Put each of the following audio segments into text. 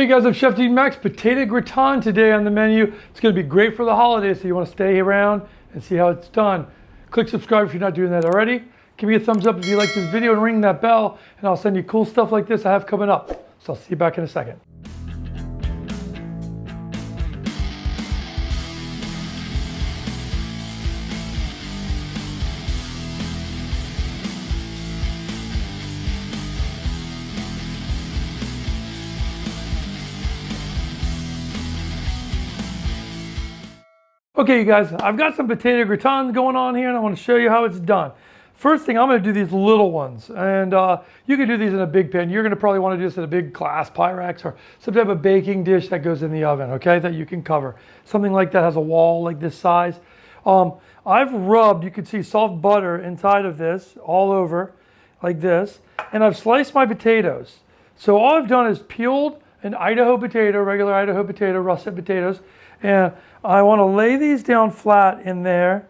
Hey guys, I'm Chef Dean Max. Potato gratin today on the menu. It's going to be great for the holidays, so you want to stay around and see how it's done. Click subscribe if you're not doing that already. Give me a thumbs up if you like this video and ring that bell, and I'll send you cool stuff like this I have coming up. So I'll see you back in a second. Okay, you guys, I've got some potato gratin going on here, and I want to show you how it's done. First thing, I'm going to do these little ones, and you can do these in a big pan. You're going to probably want to do this in a big glass Pyrex or some type of baking dish that goes in the oven, okay, that you can cover. Something like that has a wall like this size. I've rubbed, you can see soft butter inside of this all over like this, and I've sliced my potatoes. So all I've done is peeled an Idaho potato, regular Idaho potato, russet potatoes, and I want to lay these down flat in there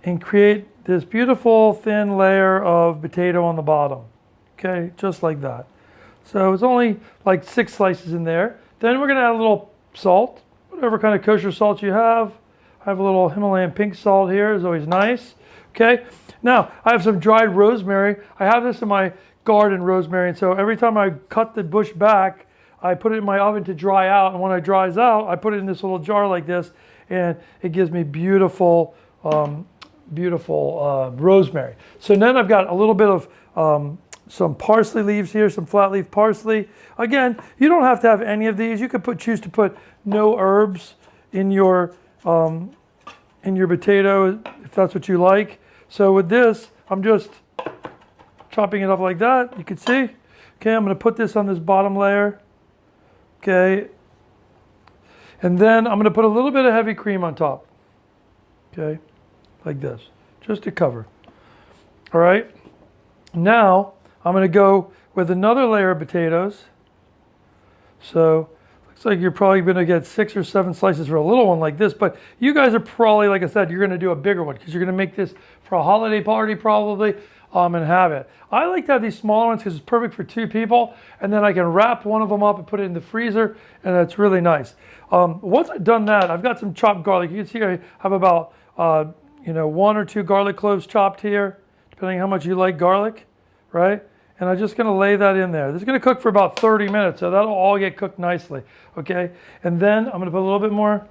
and create this beautiful thin layer of potato on the bottom. Okay, just like that. So it's only like 6 slices in there. Then we're going to add a little salt, whatever kind of kosher salt you have. I have a little Himalayan pink salt here, it's always nice. Okay, now I have some dried rosemary. I have this in my garden, rosemary, and so every time I cut the bush back, I put it in my oven to dry out, and when it dries out, I put it in this little jar like this, and it gives me beautiful, rosemary. So then I've got a little bit of some parsley leaves here, some flat leaf parsley. Again, you don't have to have any of these. You could choose to put no herbs in your potato if that's what you like. So with this, I'm just chopping it up like that. You can see. Okay, I'm going to put this on this bottom layer. Okay, and then I'm going to put a little bit of heavy cream on top. Okay, like this, just to cover. All right, now I'm going to go with another layer of potatoes. So looks like you're probably going to get 6 or 7 slices for a little one like this, but you guys are probably, like I said, you're going to do a bigger one because you're going to make this for a holiday party probably. And have it. I like to have these smaller ones because it's perfect for 2 people, and then I can wrap one of them up and put it in the freezer, and it's really nice. Once I've done that, I've got some chopped garlic. You can see I have about 1 or 2 garlic cloves chopped here, depending on how much you like garlic, right? And I'm just going to lay that in there. This is going to cook for about 30 minutes, so that'll all get cooked nicely, okay? And then I'm going to put a little bit more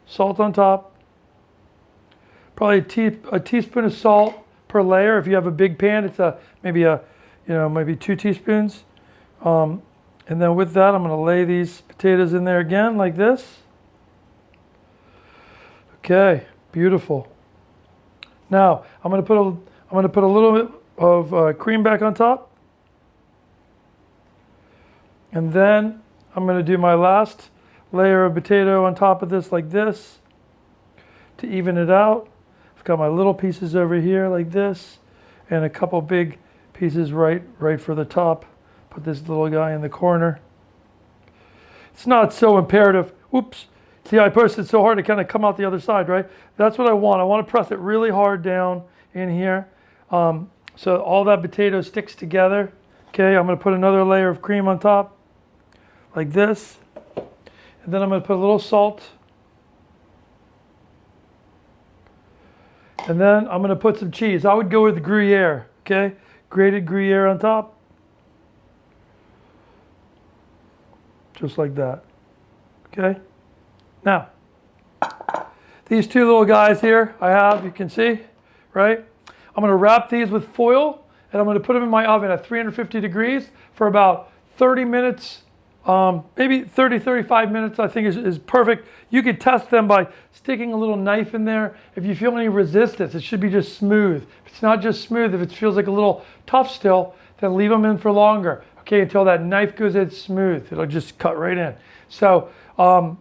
salt on top, probably a teaspoon of salt per layer. If you have a big pan, it's maybe 2 teaspoons. And then with that, I'm going to lay these potatoes in there again like this. Okay, beautiful. Now I'm going to put a little bit of cream back on top, and then I'm going to do my last layer of potato on top of this like this to even it out. Got my little pieces over here like this, and a couple big pieces right for the top. Put this little guy in the corner. It's not so imperative. Whoops. See, I pressed it so hard to kind of come out the other side, right? That's what I want. I want to press it really hard down in here so all that potato sticks together. Okay, I'm going to put another layer of cream on top like this, and then I'm going to put a little salt. And then I'm going to put some cheese. I would go with gruyere, okay? Grated gruyere on top. Just like that, okay? Now, these 2 little guys here I have, you can see, right? I'm going to wrap these with foil, and I'm going to put them in my oven at 350 degrees for about 30 minutes. Maybe 35 minutes I think is perfect. You could test them by sticking a little knife in there. If you feel any resistance, it should be just smooth. If it's not just smooth, if it feels like a little tough still, then leave them in for longer, okay, until that knife goes in smooth. It'll just cut right in. So I'll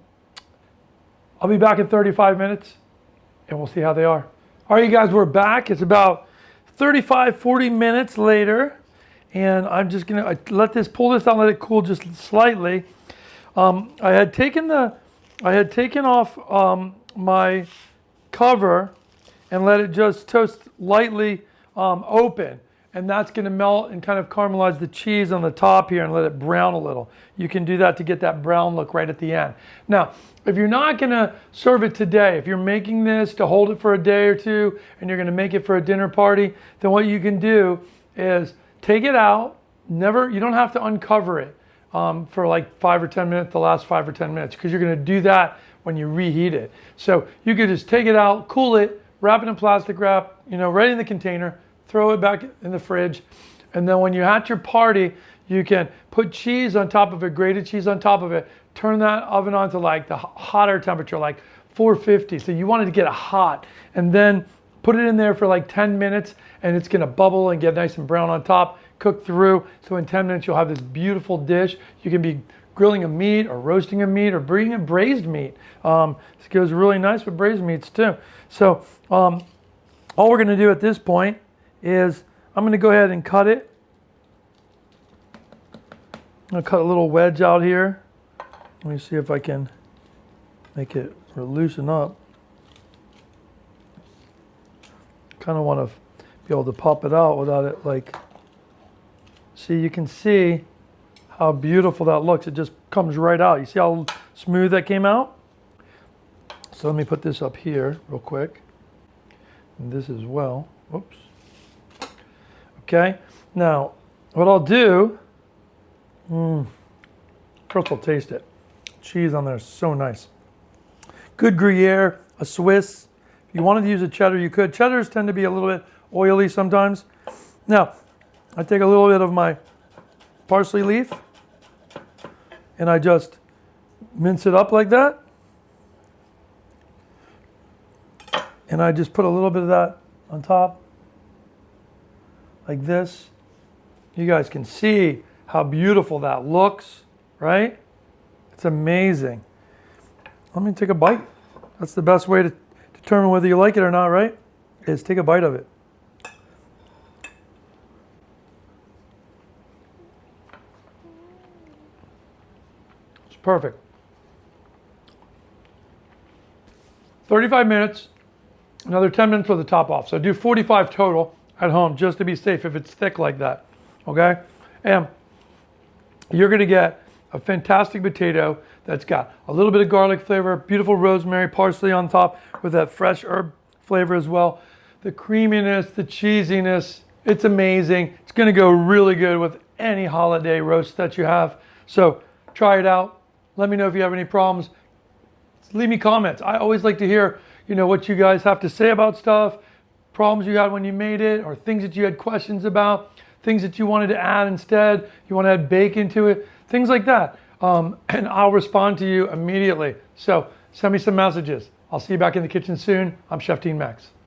be back in 35 minutes, and we'll see how they are. All right, you guys, we're back. It's about 40 minutes later. And I'm just going to pull this down, let it cool just slightly. I had taken off my cover and let it just toast lightly open. and that's going to melt and kind of caramelize the cheese on the top here and let it brown a little. You can do that to get that brown look right at the end. Now, if you're not going to serve it today, if you're making this to hold it for a day or two and you're going to make it for a dinner party, then what you can do is take it out. You don't have to uncover it for like 5 or 10 minutes, the last 5 or 10 minutes, because you're going to do that when you reheat it. So you could just take it out, cool it, wrap it in plastic wrap, right in the container, throw it back in the fridge. And then when you're at your party, you can put cheese on top of it, grated cheese on top of it, turn that oven on to like the hotter temperature, like 450. So you want it to get hot, and then put it in there for like 10 minutes and it's gonna bubble and get nice and brown on top, cook through. So in 10 minutes, you'll have this beautiful dish. You can be grilling a meat or roasting a meat or bringing a braised meat. This goes really nice with braised meats too. So all we're gonna do at this point is I'm going to go ahead and cut it. I'm going to cut a little wedge out here. Let me see if I can make it or loosen up. Kind of want to be able to pop it out without it see, you can see how beautiful that looks. It just comes right out. You see how smooth that came out? So let me put this up here real quick. And this as well. Whoops. Okay, now what I'll do, first I'll taste it. Cheese on there is so nice. Good Gruyere, a Swiss. If you wanted to use a cheddar, you could. Cheddars tend to be a little bit oily sometimes. Now, I take a little bit of my parsley leaf and I just mince it up like that. And I just put a little bit of that on top. Like this. You guys can see how beautiful that looks, right? It's amazing. Let me take a bite. That's the best way to determine whether you like it or not, right? Is take a bite of it. It's perfect. 35 minutes, another 10 minutes for the top off. So do 45 total at home, just to be safe if it's thick like that, okay? And you're gonna get a fantastic potato that's got a little bit of garlic flavor, beautiful rosemary, parsley on top with that fresh herb flavor as well. The creaminess, the cheesiness, it's amazing. It's gonna go really good with any holiday roast that you have. So try it out. Let me know if you have any problems. Leave me comments. I always like to hear, what you guys have to say about stuff, problems you had when you made it, or things that you had questions about, things that you wanted to add instead, you want to add bacon to it, things like that. And I'll respond to you immediately. So send me some messages. I'll see you back in the kitchen soon. I'm Chef Dean Max.